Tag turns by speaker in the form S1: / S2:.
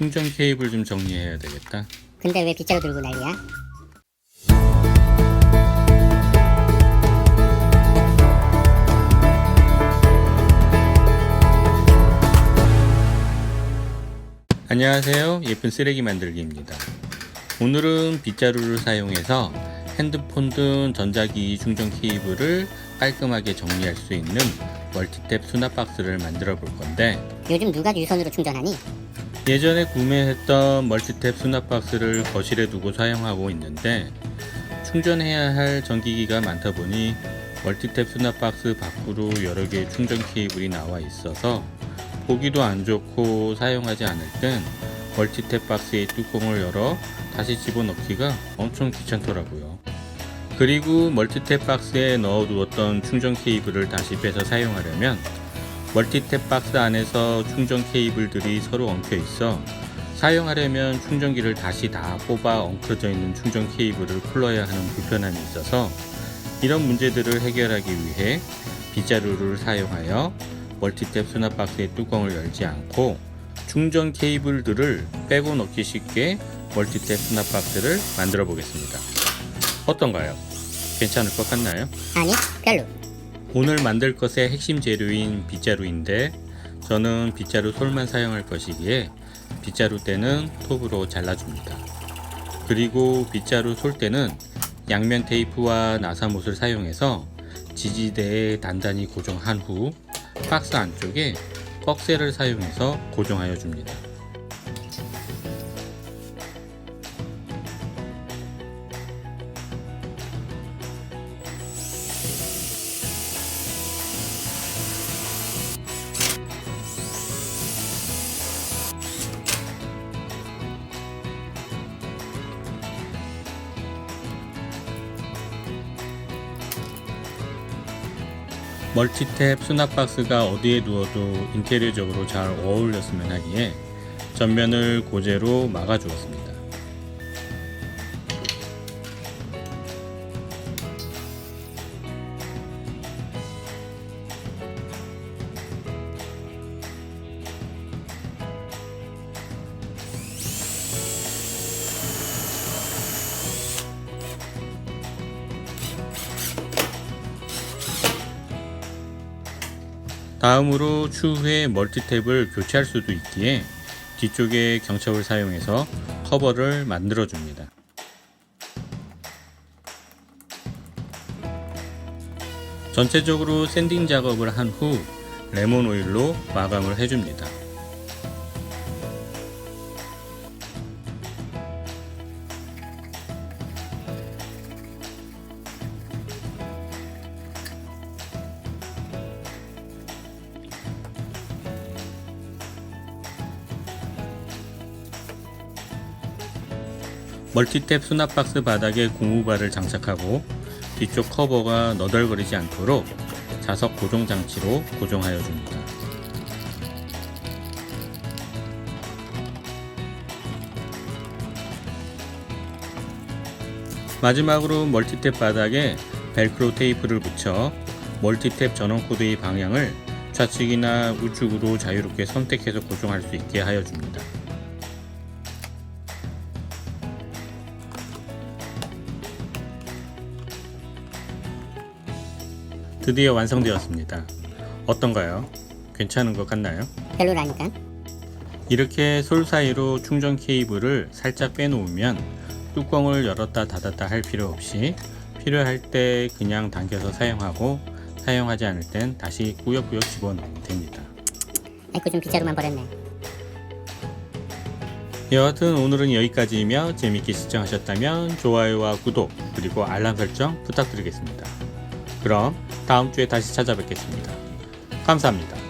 S1: 충전 케이블 좀 정리해야 되겠다.
S2: 근데 왜 빗자루 들고 난리야?
S1: 안녕하세요, 예쁜 쓰레기 만들기입니다. 오늘은 빗자루를 사용해서 핸드폰 등 전자기기 충전 케이블을 깔끔하게 정리할 수 있는 멀티탭 수납 박스를 만들어 볼 건데,
S2: 요즘 누가 유선으로 충전하니?
S1: 예전에 구매했던 멀티탭 수납 박스를 거실에 두고 사용하고 있는데, 충전해야 할 전기기가 많다 보니 멀티탭 수납 박스 밖으로 여러 개의 충전 케이블이 나와 있어서 보기도 안 좋고 사용하지 않을 땐 멀티탭 박스의 뚜껑을 열어 다시 집어넣기가 엄청 귀찮더라고요. 그리고 멀티탭 박스에 넣어두었던 충전 케이블을 다시 빼서 사용하려면 멀티탭 박스 안에서 충전 케이블들이 서로 엉켜 있어 사용하려면 충전기를 다시 다 뽑아 엉켜져 있는 충전 케이블을 풀어야 하는 불편함이 있어서, 이런 문제들을 해결하기 위해 빗자루를 사용하여 멀티탭 수납 박스의 뚜껑을 열지 않고 충전 케이블들을 빼고 넣기 쉽게 멀티탭 수납 박스를 만들어 보겠습니다. 어떤가요? 괜찮을 것 같나요?
S2: 아니, 별로.
S1: 오늘 만들 것의 핵심 재료인 빗자루인데, 저는 빗자루 솔만 사용할 것이기에 빗자루대는 톱으로 잘라줍니다. 그리고 빗자루 솔대는 양면 테이프와 나사못을 사용해서 지지대에 단단히 고정한 후 박스 안쪽에 꺽쇠를 사용해서 고정하여 줍니다. 멀티탭 수납 박스가 어디에 두어도 인테리어적으로 잘 어울렸으면 하기에 전면을 고재로 막아 주었습니다. 다음으로 추후에 멀티탭을 교체할 수도 있기에 뒤쪽에 경첩을 사용해서 커버를 만들어 줍니다. 전체적으로 샌딩 작업을 한 후 레몬 오일로 마감을 해줍니다. 멀티탭 수납 박스 바닥에 고무발을 장착하고 뒤쪽 커버가 너덜거리지 않도록 자석 고정 장치로 고정하여 줍니다. 마지막으로 멀티탭 바닥에 벨크로 테이프를 붙여 멀티탭 전원 코드의 방향을 좌측이나 우측으로 자유롭게 선택해서 고정할 수 있게 하여 줍니다. 드디어 완성되었습니다. 어떤가요? 괜찮은 것 같나요?
S2: 별로라니까.
S1: 이렇게 솔 사이로 충전 케이블을 살짝 빼놓으면 뚜껑을 열었다 닫았다 할 필요 없이 필요할 때 그냥 당겨서 사용하고, 사용하지 않을 땐 다시 꾸역꾸역 집어넣으면 됩니다.
S2: 아이고, 좀 빗자루만 버렸네.
S1: 여하튼 오늘은 여기까지이며 재밌게 시청하셨다면 좋아요와 구독 그리고 알람 설정 부탁드리겠습니다. 그럼 다음 주에 다시 찾아뵙겠습니다. 감사합니다.